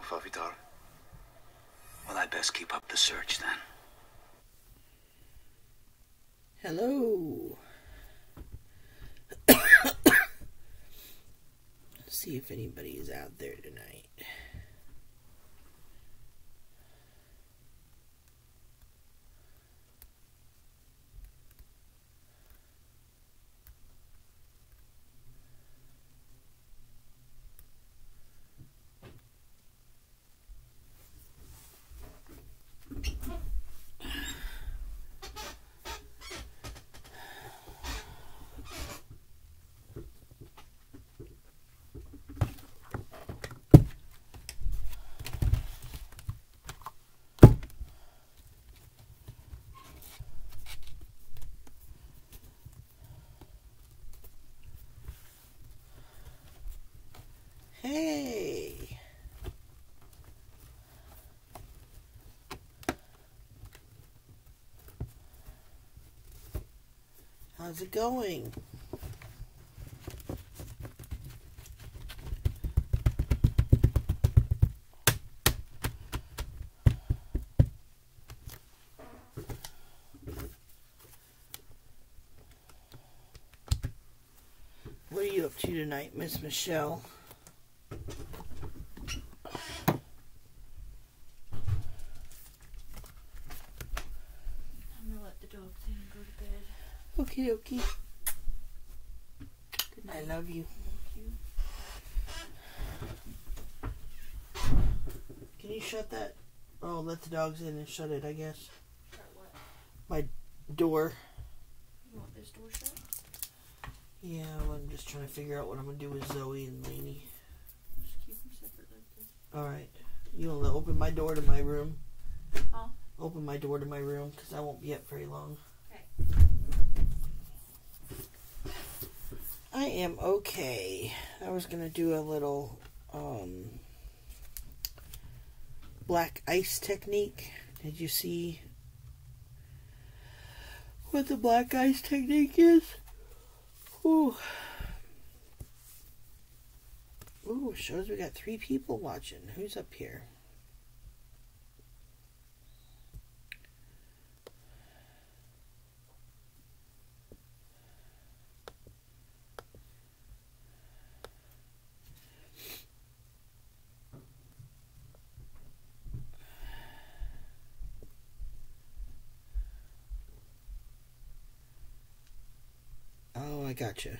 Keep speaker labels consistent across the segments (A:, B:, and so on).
A: Fluffy daughter? Well, I'd best keep up the search then.
B: Hello. See if anybody is out there tonight. Hey. How's it going? What are you up to tonight, Miss Michelle? Okie dokie. I love you. Can you shut that? Oh, let the dogs in and shut it, I guess.
C: Shut what?
B: My door.
C: You want this door shut?
B: Yeah, well, I'm just trying to figure out what I'm going to do with Zoe and Lainey.
C: Just keep them separate like this.
B: Alright. You want to open my door to my room?
C: Huh?
B: Open my door to my room, because I won't be up very long. I am okay. I was going to do a little black ice technique. Did you see what the black ice technique is? Ooh. Ooh, shows we got 3 people watching. Who's up here? Oh, I gotcha.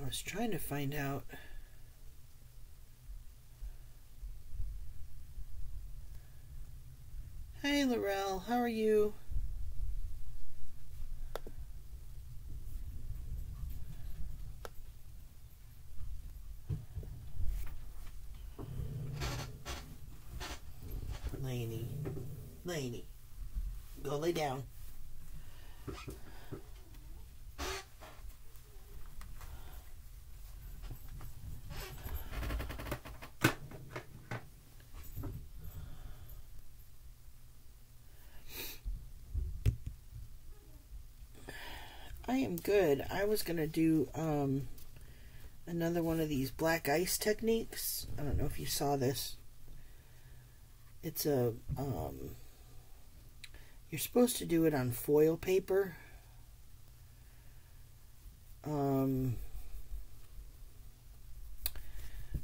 B: I was trying to find out. Hey, Laurel, how are you? Lainey, go lay down. I am good. I was gonna do another one of these black ice techniques. I don't know if you saw this. It's a you're supposed to do it on foil paper. I don't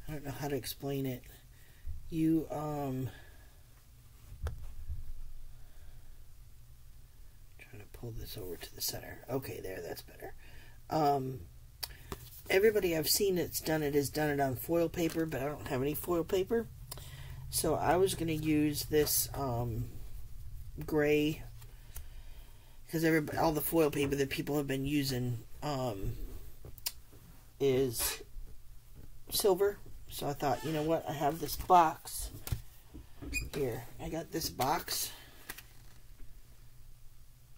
B: know how to explain it. You trying to pull this over to the center. Okay, there, that's better. Everybody I've seen that's done it has done it on foil paper, but I don't have any foil paper. So I was going to use this gray, because all the foil paper that people have been using is silver. So I thought, you know what, I have this box here. I got this box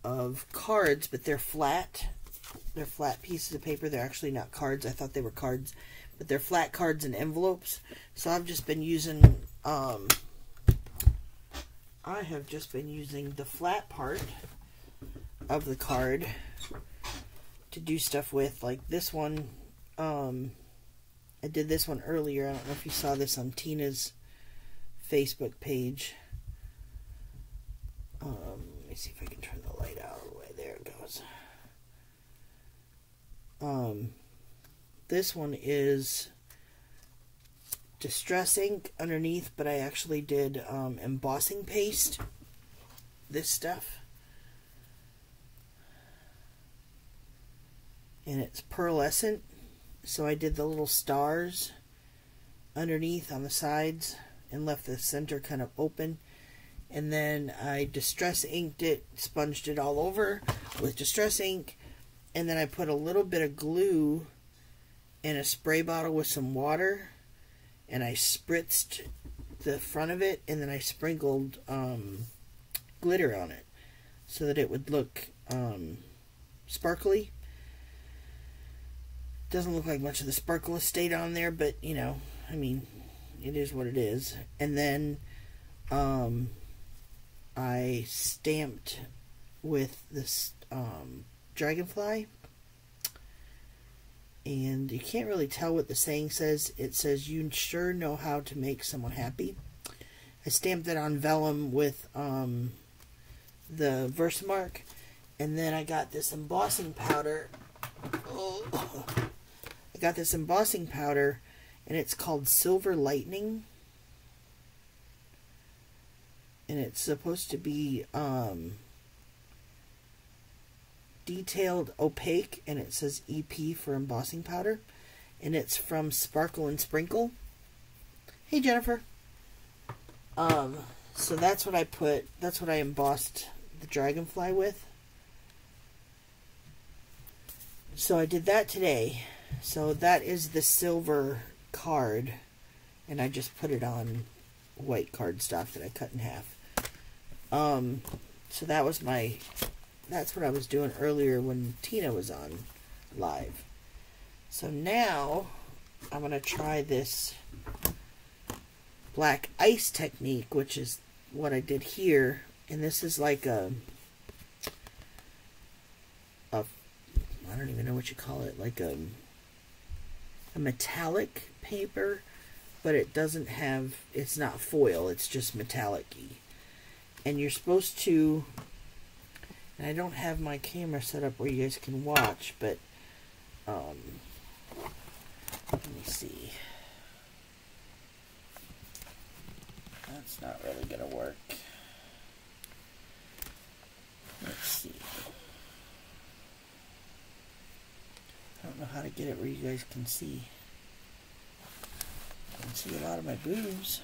B: of cards, but they're flat. They're flat pieces of paper. They're actually not cards. I thought they were cards, but they're flat cards and envelopes. So I've just been using I have just been using the flat part of the card to do stuff with. Like this one I did this one earlier. I don't know if you saw this on Tina's Facebook page. Let me see if I can turn the light out of the way. There it goes. This one is distress ink underneath, but I actually did embossing paste. This stuff. And it's pearlescent. So I did the little stars underneath on the sides and left the center kind of open. And then I distress inked it, sponged it all over with distress ink. And then I put a little bit of glue in a spray bottle with some water. And I spritzed the front of it. And then I sprinkled glitter on it so that it would look sparkly. Doesn't look like much of the sparkle has stayed on there, but you know, I mean, it is what it is. And then I stamped with this dragonfly, and you can't really tell what the saying says. It says, "You sure know how to make someone happy." I stamped it on vellum with the Versamark, and then I got this embossing powder. I got this embossing powder, and it's called Silver Lightning, and it's supposed to be detailed opaque, and it says EP for embossing powder, and it's from Sparkle and Sprinkle. Hey Jennifer. So that's what I put. That's what I embossed the dragonfly with. So I did that today. So that is the silver card, and I just put it on white cardstock that I cut in half. So that was that's what I was doing earlier when Tina was on live. So now I'm going to try this black ice technique, which is what I did here. And this is like a I don't even know what you call it, like a metallic paper, but it doesn't have, it's not foil, it's just metallic-y. And you're supposed to, and I don't have my camera set up where you guys can watch, but let me see. That's not really going to work. Let's see. I don't know how to get it where you guys can see. I can see a lot of my boobs.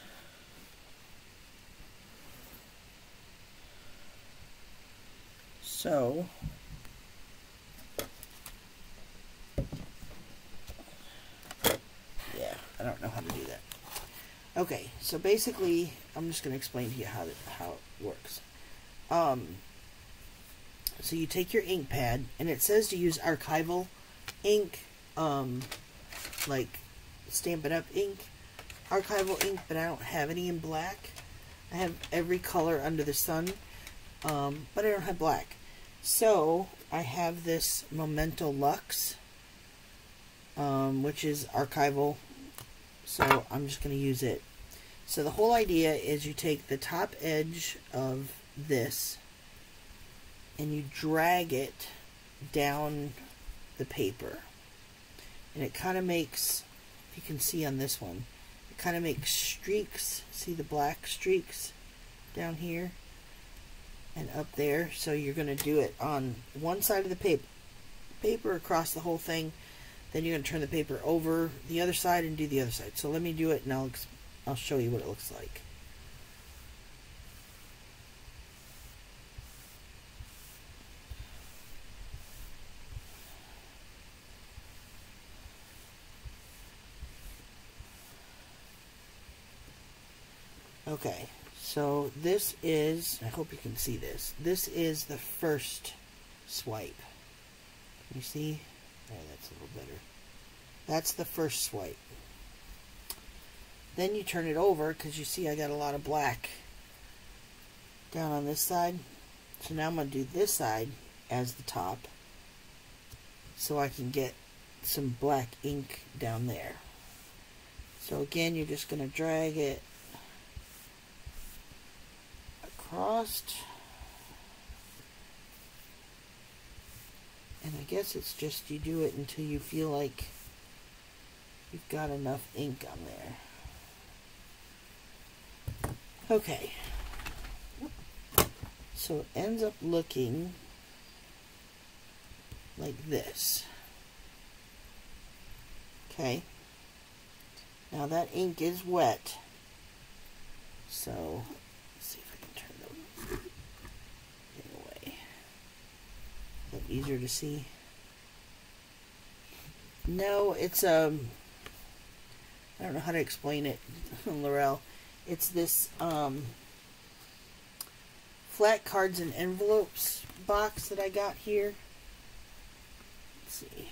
B: So, yeah, I don't know how to do that. Okay, so basically, I'm just going to explain to you how it works. So you take your ink pad, and it says to use archival ink, like Stampin' Up! Ink, archival ink, but I don't have any in black. I have every color under the sun, but I don't have black. So I have this Memento Luxe, which is archival, so I'm just going to use it. So the whole idea is you take the top edge of this and you drag it down the paper, and it kind of makes, if you can see on this one, it kind of makes streaks. See the black streaks down here and up there? So you're going to do it on one side of the paper across the whole thing, then you're going to turn the paper over the other side and do the other side. So let me do it, and I'll show you what it looks like. Okay, so this is, I hope you can see this. This is the first swipe. You see? There, that's a little better. That's the first swipe. Then you turn it over, because you see I got a lot of black down on this side. So now I'm going to do this side as the top, so I can get some black ink down there. So again, you're just going to drag it across. And I guess it's just you do it until you feel like you've got enough ink on there. Okay. So it ends up looking like this. Okay. Now that ink is wet. So let's see if I can turn the thing away. Is that easier to see? No, it's I don't know how to explain it, Laurel. It's this flat cards and envelopes box that I got here. Let's see.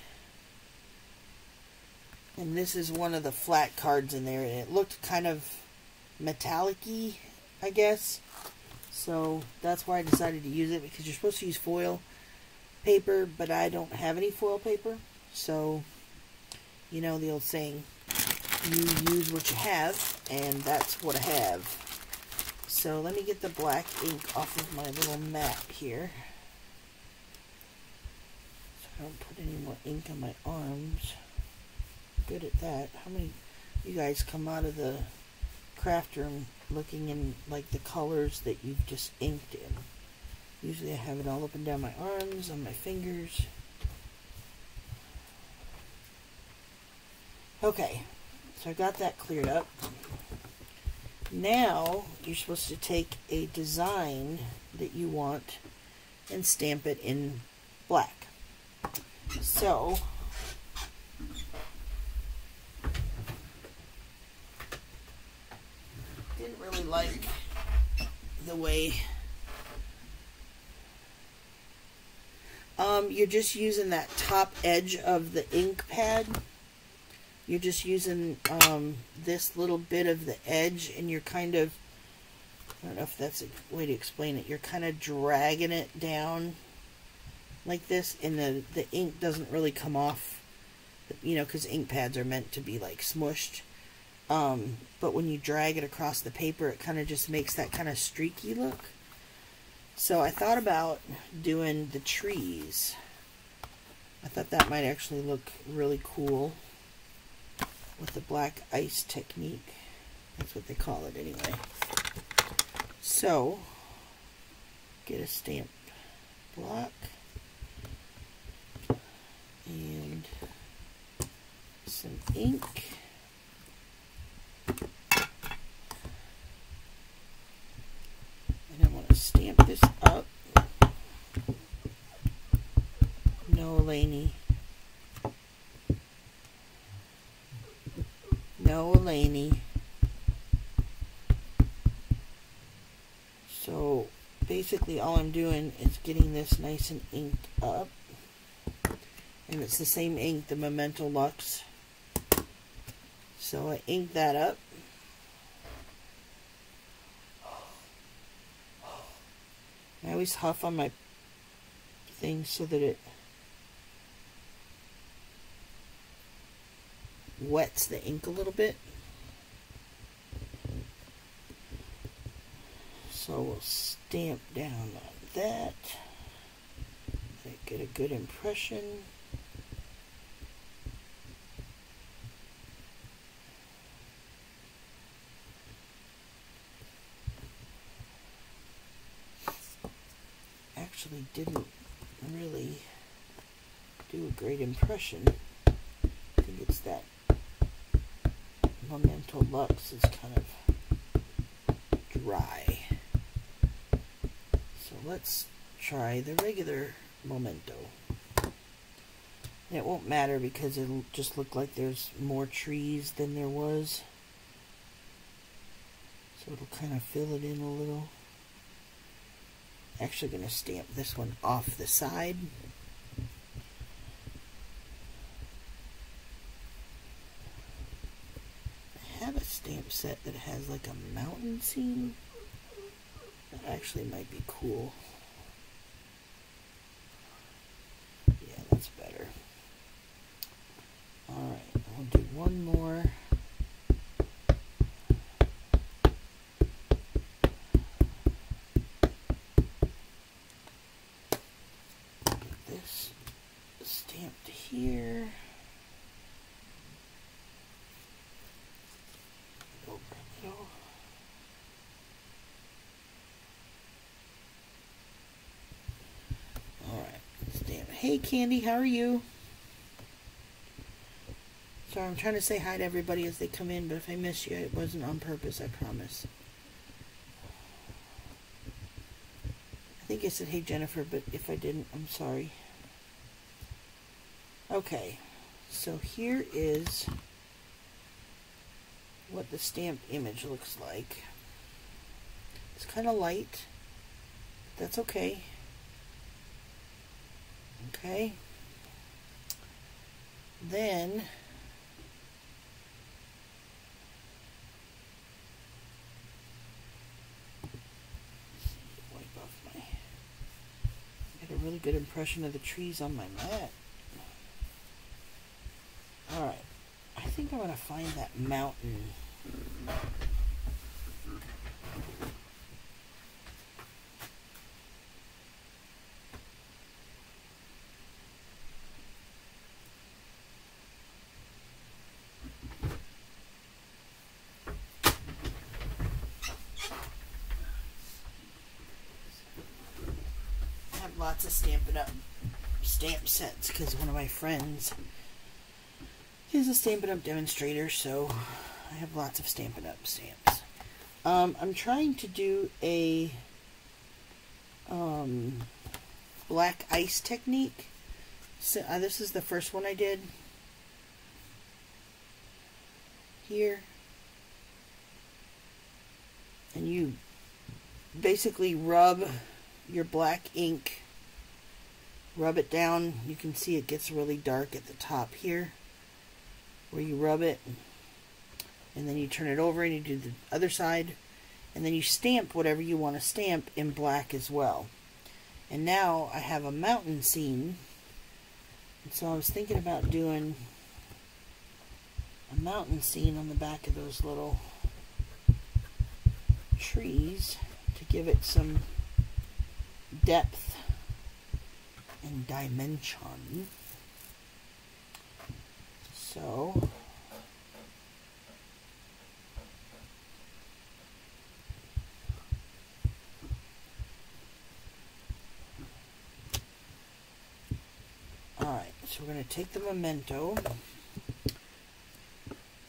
B: And this is one of the flat cards in there, and it looked kind of metallic-y, I guess. So that's why I decided to use it, because you're supposed to use foil paper, but I don't have any foil paper. So, you know the old saying, you use what you have, and that's what I have. So let me get the black ink off of my little mat here, so I don't put any more ink on my arms. Good at that. How many of you guys come out of the craft room looking in like the colors that you've just inked in? Usually I have it all up and down my arms, on my fingers. Okay, so I got that cleared up. Now you're supposed to take a design that you want and stamp it in black. So didn't really like the way you're just using that top edge of the ink pad. You're just using this little bit of the edge, and you're kind of, I don't know if that's a way to explain it, you're kind of dragging it down like this, and the ink doesn't really come off, you know, because ink pads are meant to be like smushed. But when you drag it across the paper, it kind of just makes that kind of streaky look. So I thought about doing the trees. I thought that might actually look really cool with the black ice technique. That's what they call it anyway. So, get a stamp block and some ink. And I want to stamp this up. No, Lainey. No, Lainey. So basically all I'm doing is getting this nice and inked up. And it's the same ink, the Memento Luxe. So I ink that up. I always huff on my thing so that it wets the ink a little bit. So we'll stamp down on that. Get a good impression. Actually didn't really do a great impression. I think it's that Memento Luxe is kind of dry. So let's try the regular Memento. And it won't matter because it'll just look like there's more trees than there was. So it'll kind of fill it in a little. Actually going to stamp this one off the side. I have a stamp set that has like a mountain scene. That actually might be cool. Yeah, that's better. Alright, we'll do one more here. Over a little. Alright, stamp. Hey Candy, how are you? Sorry, I'm trying to say hi to everybody as they come in, but if I miss you, it wasn't on purpose, I promise. I think I said hey Jennifer, but if I didn't, I'm sorry. Okay, so here is what the stamped image looks like. It's kind of light, but that's okay. Okay. Then wipe off my, get a really good impression of the trees on my mat. Alright, I think I'm going to find that mountain. I have lots of Stampin' Up! Stamp sets because one of my friends is a Stampin' Up! Demonstrator, so I have lots of Stampin' Up! Stamps. I'm trying to do a black ice technique. So, this is the first one I did. Here. And you basically rub your black ink, rub it down. You can see it gets really dark at the top here, where you rub it, and then you turn it over and you do the other side, and then you stamp whatever you want to stamp in black as well. And now I have a mountain scene, and so I was thinking about doing a mountain scene on the back of those little trees to give it some depth and dimension. So alright, so we're going to take the memento,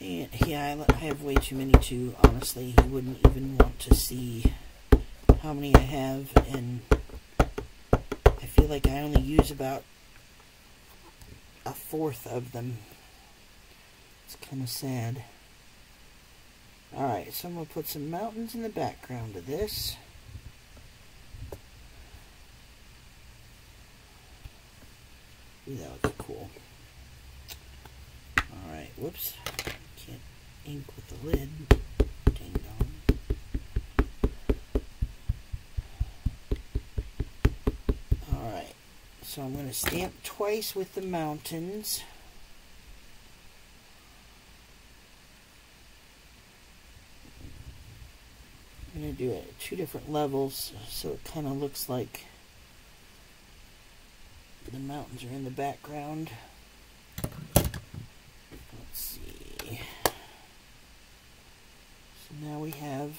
B: and yeah, I have way too many too, honestly. You wouldn't even want to see how many I have, and I feel like I only use about a fourth of them. It's kind of sad. Alright, so I'm going to put some mountains in the background of this. Ooh, that looks cool. Alright, whoops. Can't ink with the lid. Ding dong. Alright, so I'm going to stamp twice with the mountains. I'm going to do it at 2 different levels so it kind of looks like the mountains are in the background. Let's see. So now we have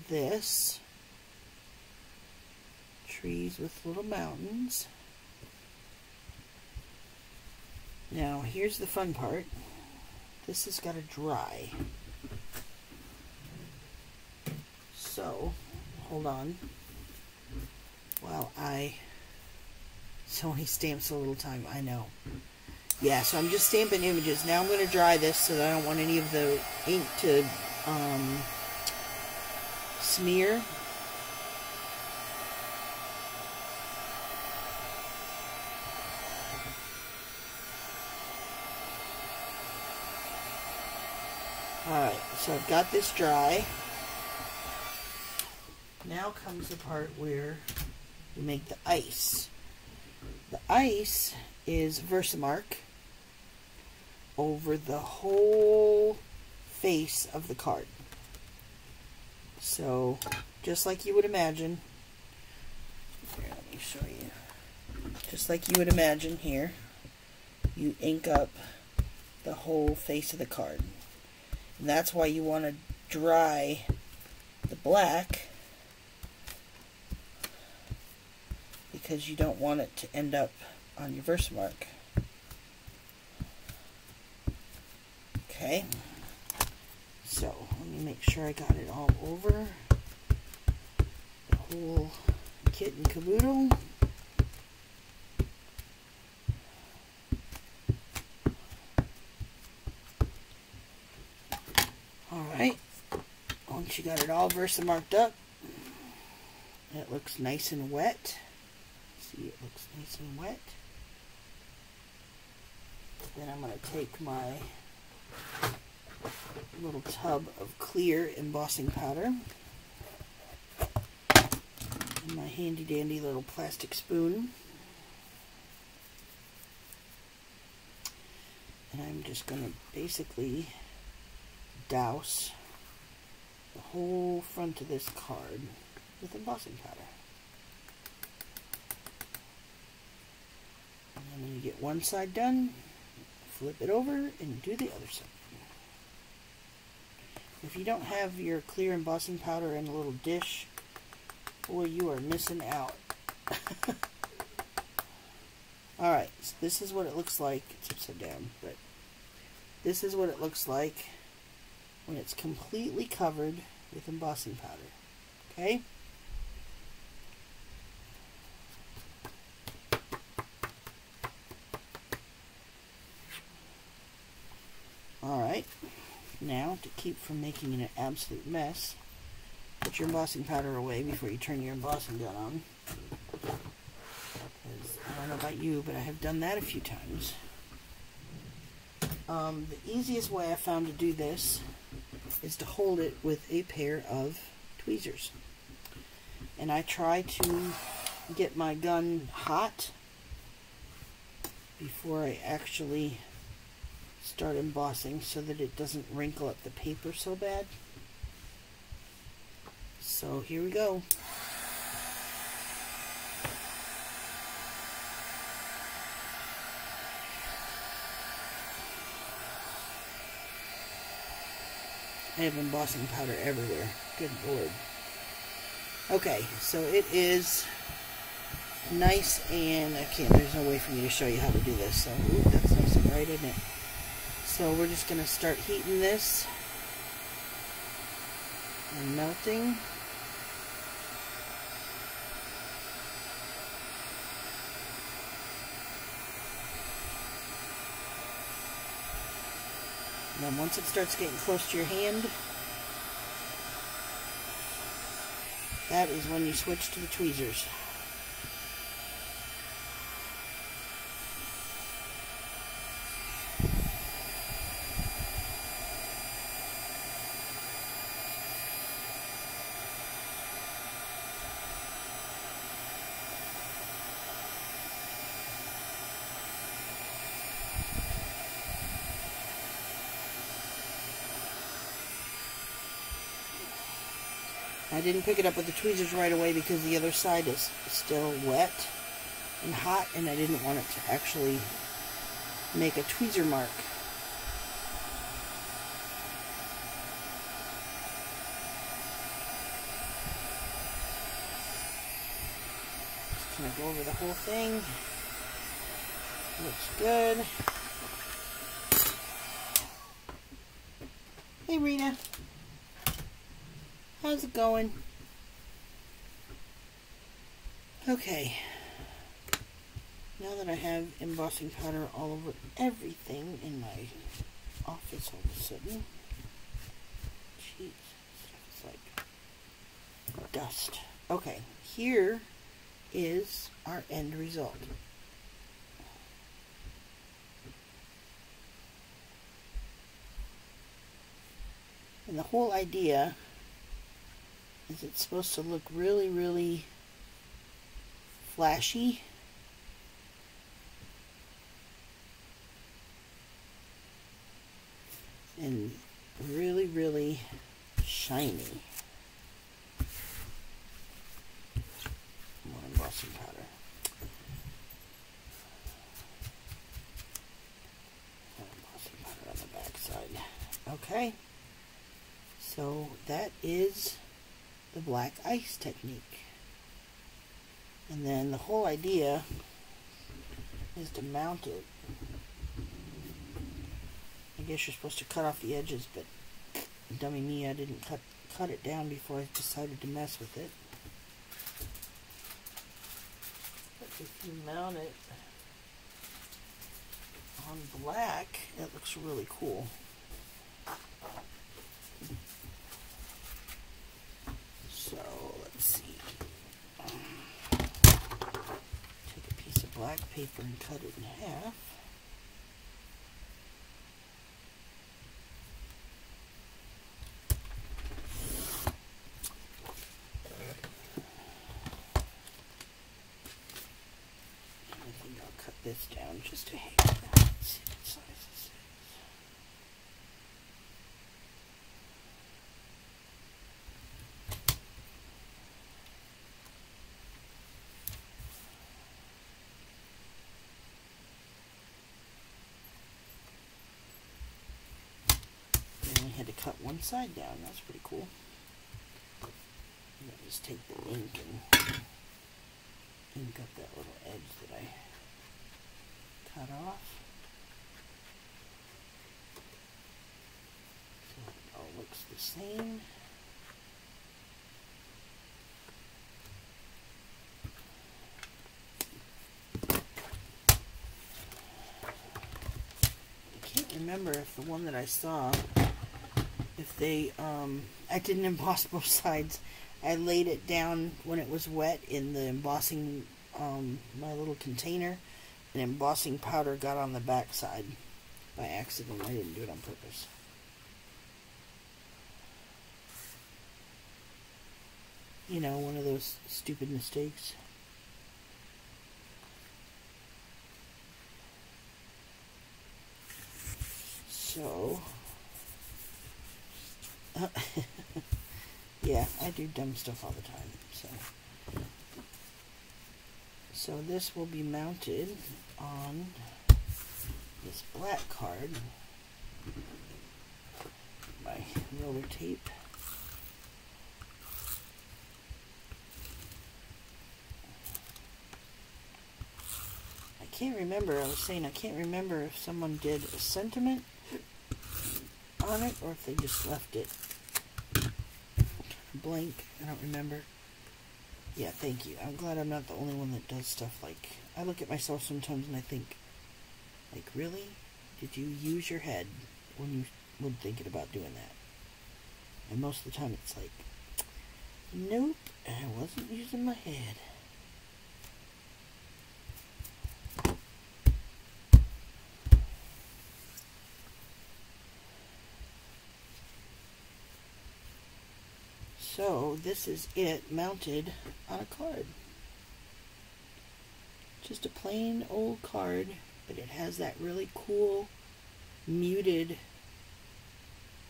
B: this. Trees with little mountains. Now here's the fun part. This has got to dry. So, hold on. While so many stamps a little time, I know. Yeah, so I'm just stamping images. Now I'm going to dry this so that I don't want any of the ink to smear. Alright, so I've got this dry. Now comes the part where you make the ice. The ice is Versamark over the whole face of the card. So, just like you would imagine. Here, let me show you. Just like you would imagine here. you ink up the whole face of the card. And that's why you want to dry the black, because you don't want it to end up on your Versamark. Okay, so let me make sure I got it all over the whole kit and caboodle. Alright, once you got it all Versamarked up, it looks nice and wet. See, it looks nice and wet. Then I'm going to take my little tub of clear embossing powder and my handy dandy little plastic spoon, and I'm just going to basically douse the whole front of this card with embossing powder. And then when you get one side done, flip it over and do the other side. If you don't have your clear embossing powder in a little dish, boy, you are missing out. Alright, so this is what it looks like. It's upside down, but this is what it looks like when it's completely covered with embossing powder. Okay? Alright, now to keep from making an absolute mess, put your embossing powder away before you turn your embossing gun on. Because I don't know about you, but I have done that a few times. The easiest way I found to do this is to hold it with a pair of tweezers. And I try to get my gun hot before I actually start embossing so that it doesn't wrinkle up the paper so bad. So here we go. I have embossing powder everywhere. Good Lord. Okay, so it is nice, and there's no way for me to show you how to do this. So, ooh, that's nice and bright, isn't it? So we're just going to start heating this and melting. And then once it starts getting close to your hand, that is when you switch to the tweezers. I didn't pick it up with the tweezers right away because the other side is still wet and hot, and I didn't want it to actually make a tweezer mark. Just gonna go over the whole thing. Looks good. Hey Rita. How's it going? Okay. Now that I have embossing powder all over everything in my office all of a sudden. Jeez, it's like dust. Okay, here is our end result. And the whole idea is it's supposed to look really, really flashy. And really, really shiny. More embossing powder. Okay, so that is the black ice technique. And then the whole idea is to mount it. I guess you're supposed to cut off the edges, but dummy me, I didn't cut it down before I decided to mess with it. But if you mount it on black, it looks really cool. So let's see. Take a piece of black paper and cut it in half. This down just a hair. Let's see what size this is. And we had to cut one side down. That's pretty cool. And I'll just take the ink and ink up that little edge that I cut off. So it all looks the same. I can't remember if the one that I saw, if they, I didn't emboss both sides. I laid it down when it was wet in the embossing, my little container. And embossing powder got on the back side by accident. I didn't do it on purpose. You know, one of those stupid mistakes. So, yeah, I do dumb stuff all the time. So this will be mounted on this black card. My roller tape. I can't remember, I was saying I can't remember if someone did a sentiment on it or if they just left it blank. I don't remember. Yeah, thank you. I'm glad I'm not the only one that does stuff like... I look at myself sometimes and I think, like, really? Did you use your head when thinking about doing that? And most of the time it's like, nope, I wasn't using my head. So this is it mounted on a card. Just a plain old card, but it has that really cool muted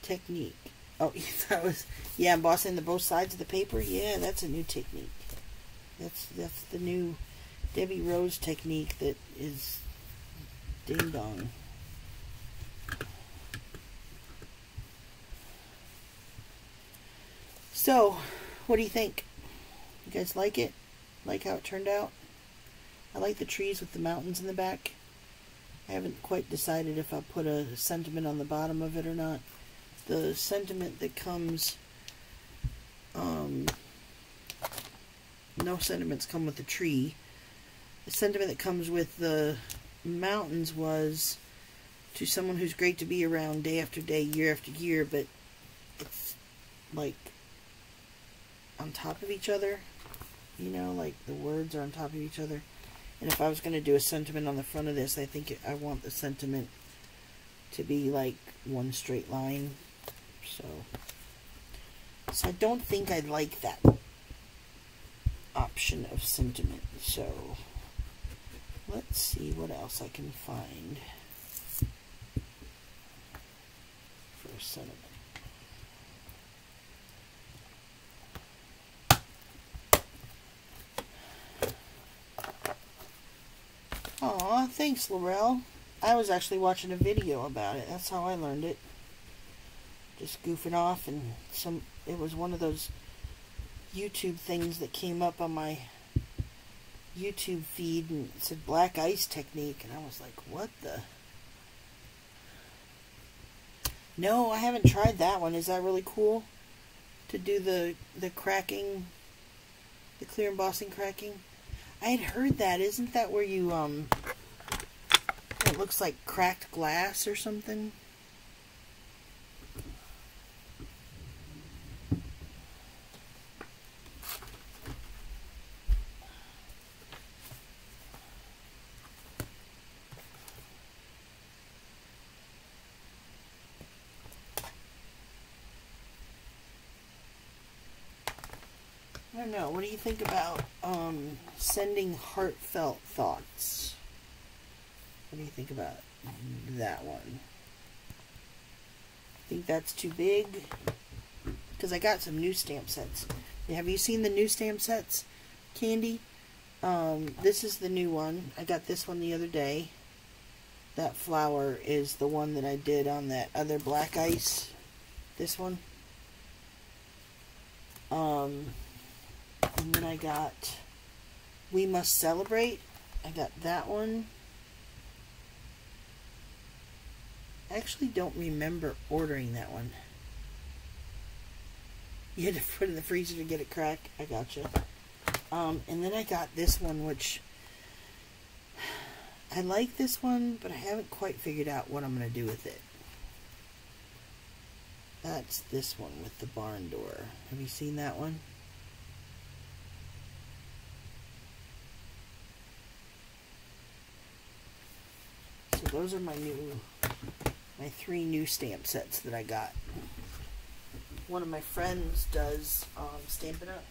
B: technique. Oh, you thought it was, yeah, embossing the both sides of the paper? Yeah, that's a new technique. That's the new Debbie Rose technique that is ding dong. So, what do you think? You guys like it? Like how it turned out? I like the trees with the mountains in the back. I haven't quite decided if I'll put a sentiment on the bottom of it or not. The sentiment that comes... no sentiments come with the tree. The sentiment that comes with the mountains was, to someone who's great to be around day after day, year after year, but it's like on top of each other, you know, like the words are on top of each other. And if I was going to do a sentiment on the front of this, I think I want the sentiment to be like one straight line. So I don't think I like that option of sentiment. So let's see what else I can find for a sentiment. Aw, thanks, Laurel. I was actually watching a video about it. That's how I learned it. just goofing off, and it was one of those YouTube things that came up on my YouTube feed, and it said black ice technique, and I was like, what the? No, I haven't tried that one. Is that really cool? To do the cracking, the clear embossing cracking? I had heard that. Isn't that where you, it looks like cracked glass or something? I don't know. What do you think about sending heartfelt thoughts? What do you think about that one? Think that's too big? Because I got some new stamp sets. Have you seen the new stamp sets, Candy? This is the new one. I got this one the other day. That flower is the one that I did on that other black ice. This one. And then I got We Must Celebrate. I got that one. I actually don't remember ordering that one. You had to put it in the freezer to get it cracked. I gotcha. And then I got this one, which I like this one, but I haven't quite figured out what I'm going to do with it. That's this one with the barn door. Have you seen that one? So those are my three new stamp sets that I got. One of my friends does Stampin' Up.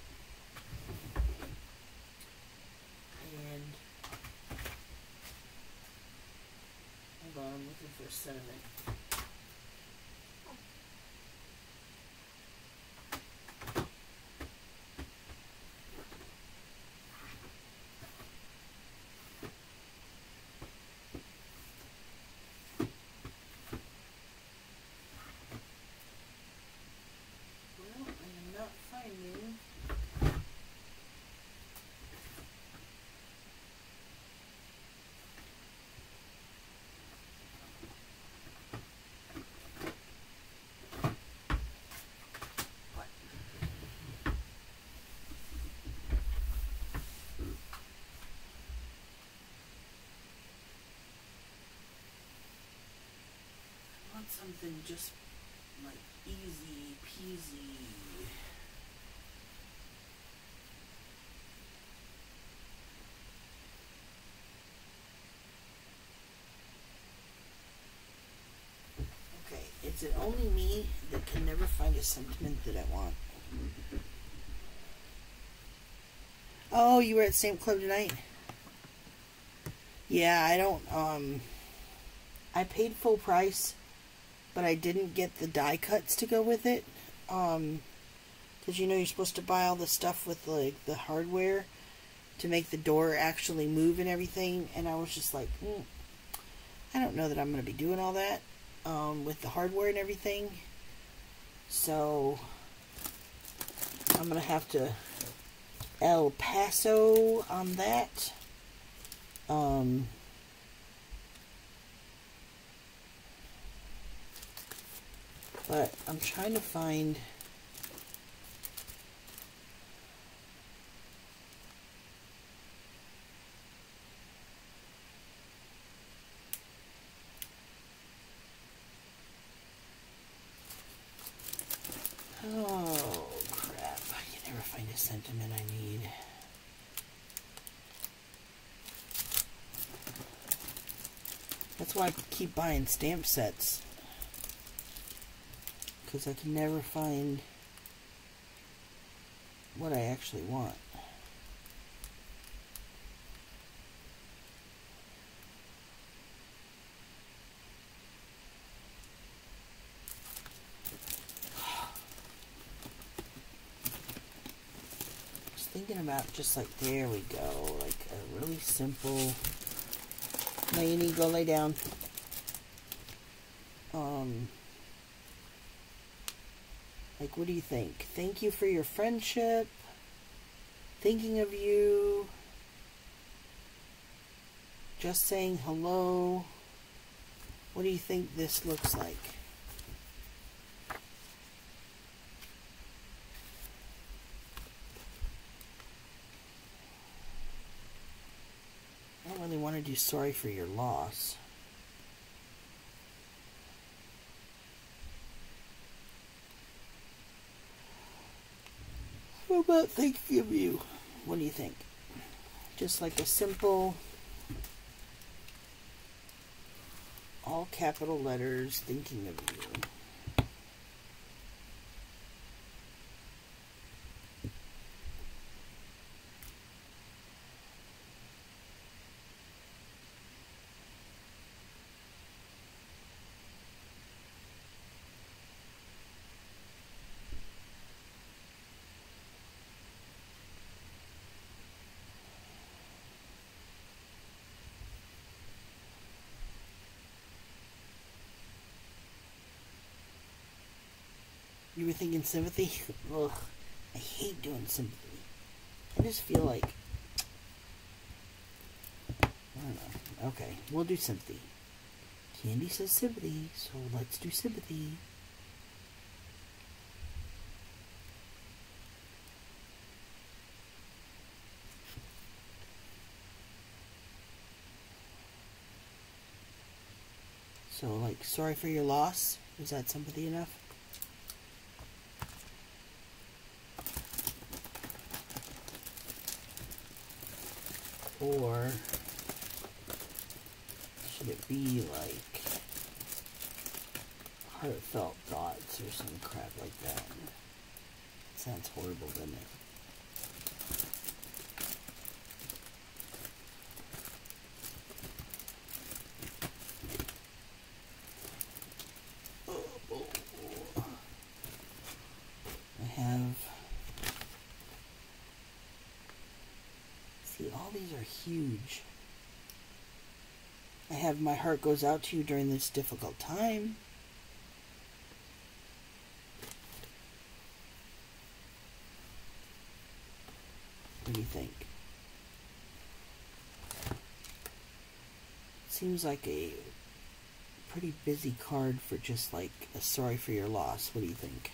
B: And hold on, I'm looking for sentiment. Something just like easy peasy. Okay, is it only me that can never find a sentiment that I want? Oh, you were at Stamp Club tonight? Yeah, I don't, I paid full price, but I didn't get the die cuts to go with it. Because you know you're supposed to buy all the stuff with like the hardware to make the door actually move and everything. And I was just like, I don't know that I'm going to be doing all that with the hardware and everything. So I'm going to have to El Paso on that. But I'm trying to find oh crap, I can never find a sentiment I need. That's why I keep buying stamp sets. Because I can never find what I actually want. I was thinking about just like, there we go, like a really simple, Lainey, go lay down. Like, what do you think? Thank you for your friendship. Thinking of you. Just saying hello. What do you think this looks like? I don't really want to do sorry for your loss. How about thinking of you? What do you think? Just like a simple, all capital letters, thinking of you. You were thinking sympathy? Ugh, I hate doing sympathy. I just feel like, I don't know. Okay, we'll do sympathy. Candy says sympathy, so let's do sympathy. So, like, sorry for your loss? Is that sympathy enough? Or should it be like heartfelt thoughts or some crap like that? Sounds horrible, doesn't it? I have... See, all these are huge. I have my heart goes out to you during this difficult time. What do you think? Seems like a pretty busy card for just like a sorry for your loss. What do you think?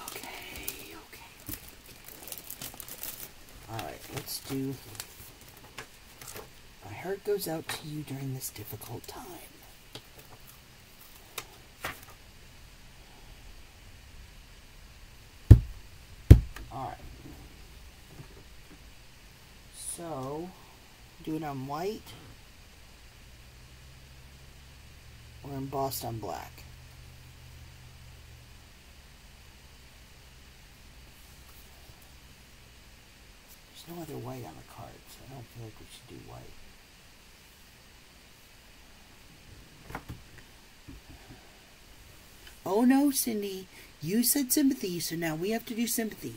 B: Okay. Alright, let's do... My heart goes out to you during this difficult time. Alright. So, do it on white or embossed on black. There's no other white on the card, so I don't feel like we should do white. Oh no, Cindy, you said sympathy, so now we have to do sympathy.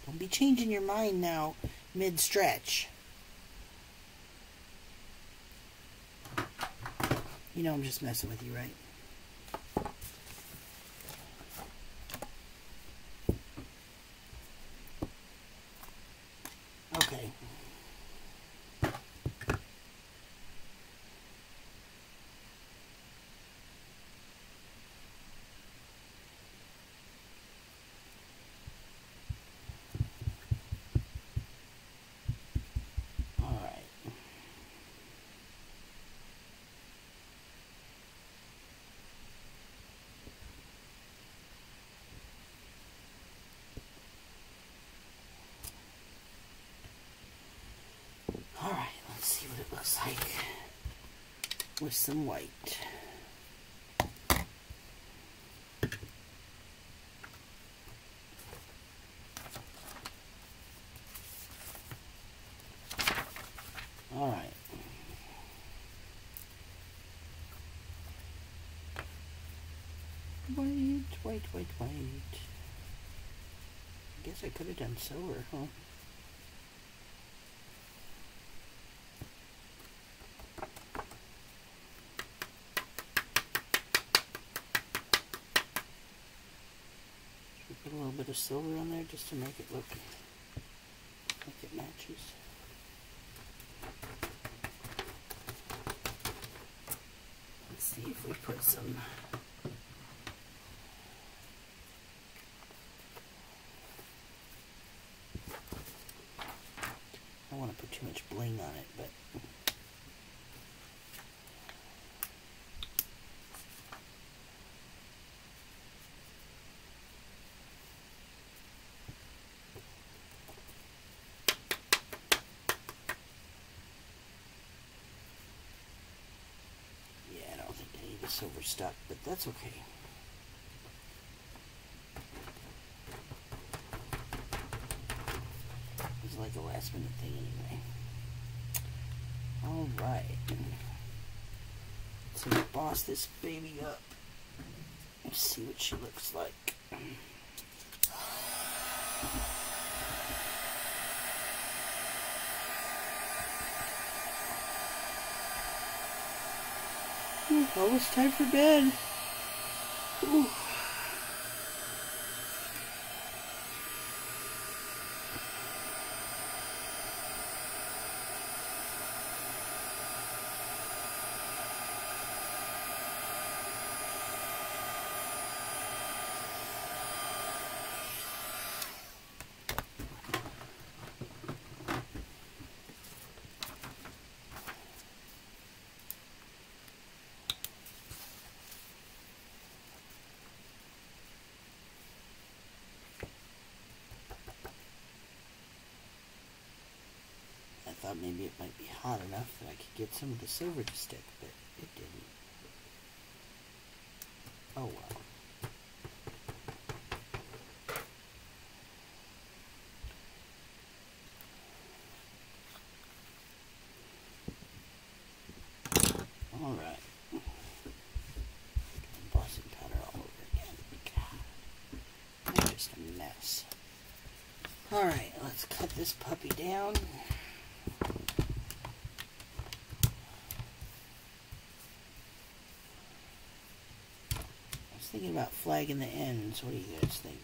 B: Don't be changing your mind now, mid-stretch. You know I'm just messing with you, right? Okay. Alright, let's see what it looks like with some white. Alright. White. I guess I could have done silver, huh? bit of silver on there just to make it look like it matches. Let's see if we put some I don't want to put too much bling on it, but silver stuck, but that's okay. It's like a last minute thing anyway. Alright. So we boss this baby up. Let's see what she looks like. Almost time for bed. Ooh. I thought maybe it might be hot enough that I could get some of the silver to stick, but it didn't. Oh well. Alright. Embossing powder all over again. God. I'm just a mess. Alright, let's cut this puppy down. Thinking about flagging the ends. What do you guys think?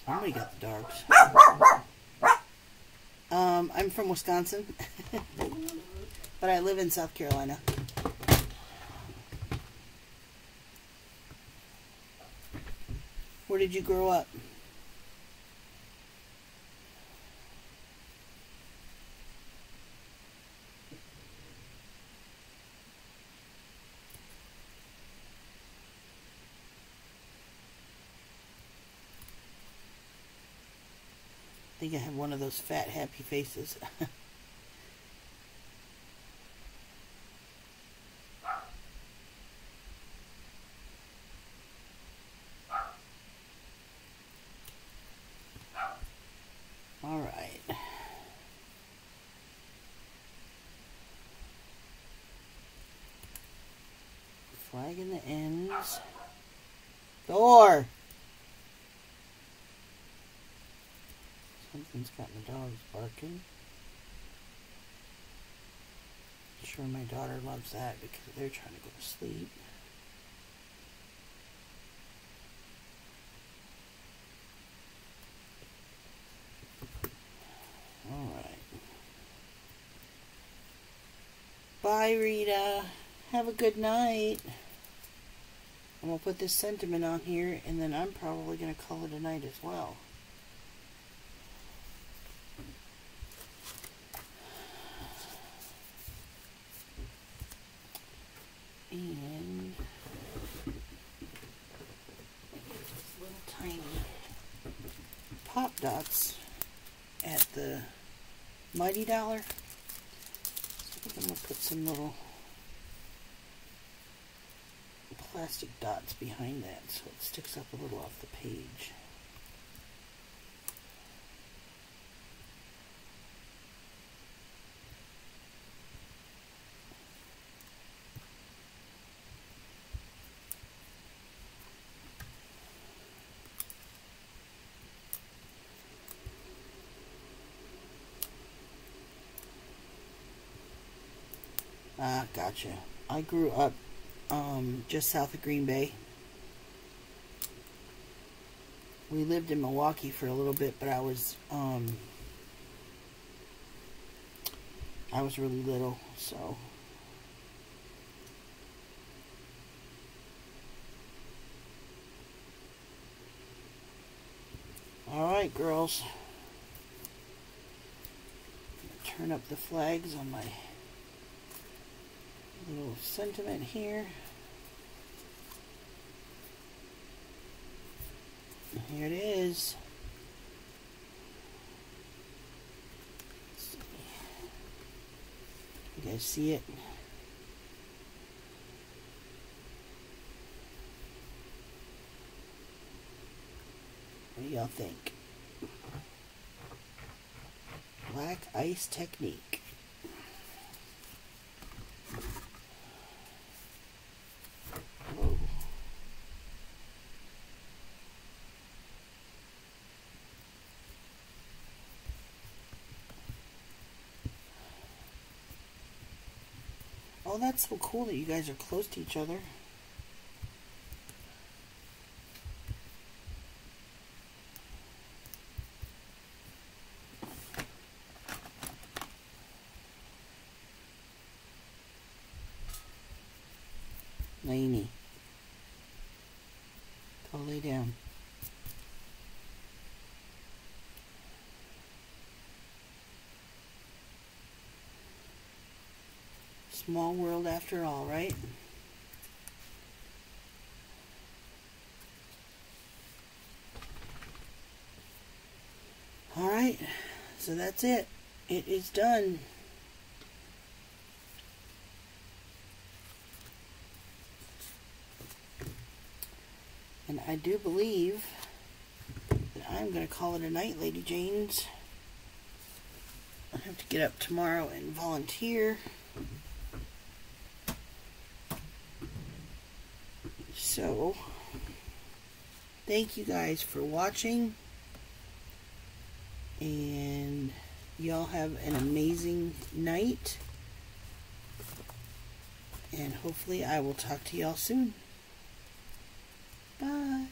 B: Somebody got the dogs. I'm from Wisconsin, but I live in South Carolina. Where did you grow up? I think I have one of those fat, happy faces. All right. Flagging the ends. Door! Something's got my dogs barking. I'm sure my daughter loves that because they're trying to go to sleep. Alright. Bye, Rita. Have a good night. I'm going to put this sentiment on here, and then I'm probably going to call it a night as well. And pop dots at the Mighty Dollar. So I think I'm going to put some little plastic dots behind that so it sticks up a little off the page. Ah, gotcha. I grew up just south of Green Bay. We lived in Milwaukee for a little bit, but I was really little, so alright, girls. Turn up the flags on my little sentiment here. Here it is. Let's see. You guys see it? What do y'all think? Black ice technique. Whoa. Oh, that's so cool that you guys are close to each other. Lainey. Go lay down. Small world after all, right? Alright, so that's it. It is done. And I do believe that I'm going to call it a night, Lady Janes. I have to get up tomorrow and volunteer. So, thank you guys for watching. And y'all have an amazing night. And hopefully I will talk to y'all soon. Bye.